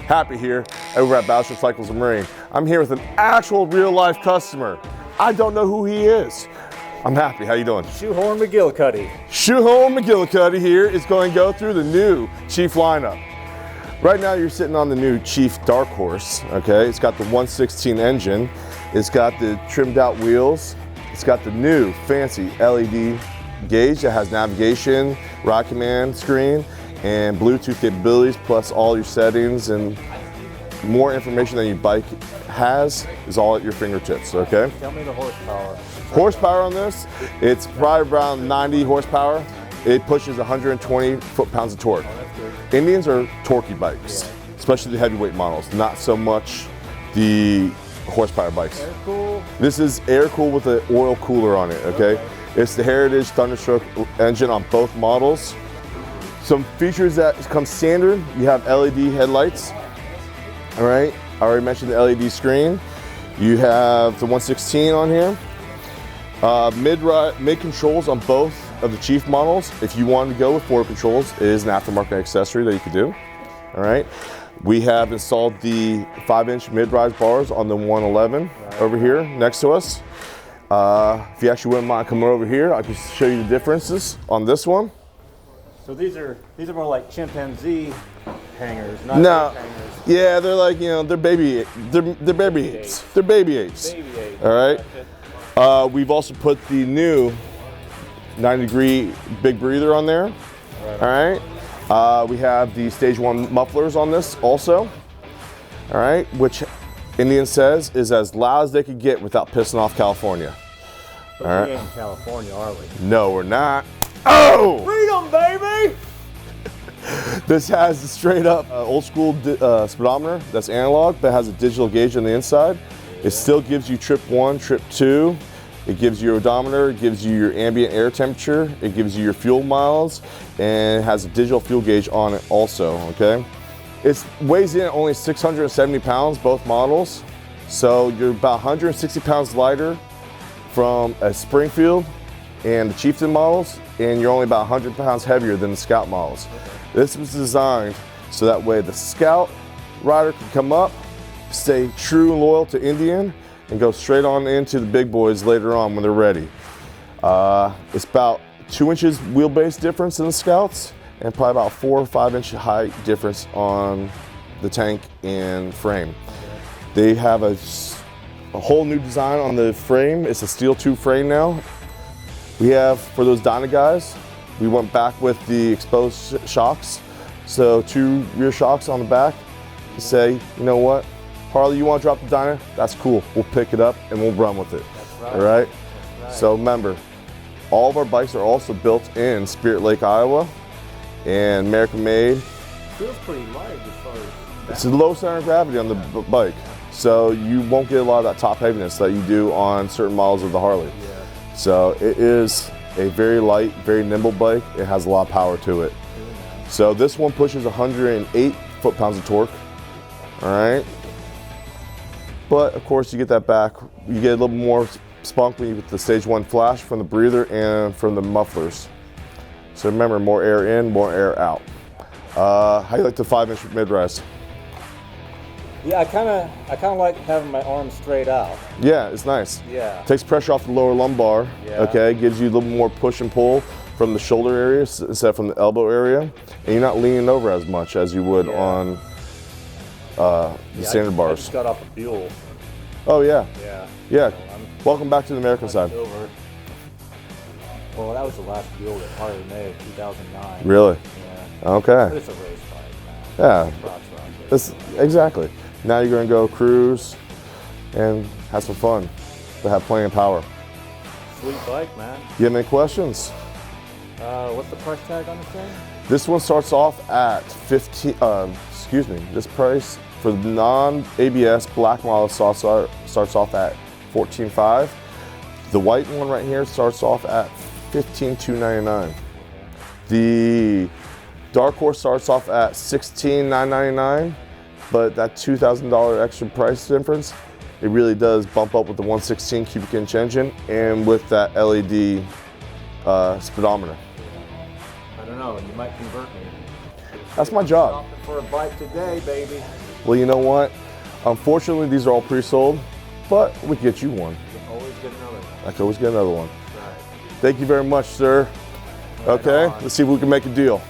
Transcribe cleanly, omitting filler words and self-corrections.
Happy here over at Battleship Cycles and Marine. I'm here with an actual real-life customer. I don't know who he is. I'm happy. How you doing? Shoehorn McGillicuddy. Shoehorn McGillicuddy here is going to go through the new Chief lineup. Right now you're sitting on the new Chief Dark Horse, okay? It's got the 116 engine. It's got the trimmed out wheels. It's got the new fancy LED gauge that has navigation, ride command screen, and Bluetooth capabilities, plus all your settings and more information than your bike has is all at your fingertips, okay? Tell me the horsepower. Horsepower on this, it's probably around 90 horsepower. It pushes 120 foot-pounds of torque. Oh, that's good. Indians are torquey bikes, especially the heavyweight models, not so much the horsepower bikes. Air cool? This is air cool with an oil cooler on it, okay? It's the Heritage Thunderstroke engine on both models. Some features that come standard, you have LED headlights, all right? I already mentioned the LED screen. You have the 116 on here. Mid controls on both of the Chief models. If you want to go with forward controls, it is an aftermarket accessory that you could do, all right? We have installed the 5-inch mid-rise bars on the 111 over here next to us. If you actually wouldn't mind coming over here, I can show you the differences on this one. So these are more like chimpanzee hangers, not ape hangers. Yeah, they're like, you know, they're baby apes. They're baby apes. They're baby apes. Baby apes. All right. We've also put the new 90-degree big breather on there. All right. We have the Stage 1 mufflers on this also. All right, which Indian says is as loud as they could get without pissing off California. But all right. We ain't in California, are we? No, we're not. Oh! Freedom, baby! This has the straight up old school speedometer that's analog, but has a digital gauge on the inside. It still gives you trip 1, trip 2. It gives you your odometer, it gives you your ambient air temperature, it gives you your fuel miles, and it has a digital fuel gauge on it also, okay? It weighs in at only 670 pounds, both models. So you're about 160 pounds lighter from a Springfield and the Chieftain models, and you're only about 100 pounds heavier than the Scout models. This was designed so that way the Scout rider can come up, stay true and loyal to Indian, and go straight on into the big boys later on when they're ready. It's about 2 inches wheelbase difference in the Scouts, and probably about 4 or 5 inch height difference on the tank and frame. They have a whole new design on the frame. It's a steel tube frame now. We have, for those Dyna guys, we went back with the exposed shocks. So 2 rear shocks on the back to say, you know what, Harley, you want to drop the Dyna? That's cool. We'll pick it up and we'll run with it. That's right. All right? That's right. So remember, all of our bikes are also built in Spirit Lake, Iowa, and American made. Feels pretty light as far as that. It's a low center of gravity on the bike, so you won't get a lot of that top heaviness that you do on certain models of the Harley. Yeah. So it is a very light, very nimble bike. It has a lot of power to it. So this one pushes 108 foot-pounds of torque. All right. But of course you get that back. You get a little more spunk when you get the Stage 1 flash from the breather and from the mufflers. So remember, more air in, more air out. How do you like the 5-inch mid-rise? Yeah, I kind of like having my arms straight out. Yeah, it's nice. Yeah. Takes pressure off the lower lumbar. Yeah. Okay, gives you a little more push and pull from the shoulder area instead of from the elbow area, and you're not leaning over as much as you would on the standard bars. I just got off a Buell. Oh yeah. Yeah. Yeah. Welcome back to the American side. Over. Well, that was the last Buell that Harley made, 2009. Really? Yeah. Okay. But it's a race bike, man. Yeah. Props around it. This, exactly. Now you're going to go cruise and have some fun, but have plenty of power. Sweet bike, man. You have any questions? What's the price tag on this thing? This one starts off at this price for the non-ABS black model starts off at $14,500. The white one right here starts off at $15,299. The Dark Horse starts off at $16,999, but that $2,000 extra price difference, it really does bump up with the 116 cubic inch engine and with that LED speedometer. I don't know, you might convert me. That's my job. Shopping for a bike today, baby. Well, you know what? Unfortunately, these are all pre-sold, but we can get you one. You can always get another one. I can always get another one. Right. Thank you very much, sir. Right Okay, on. let's see if we can make a deal.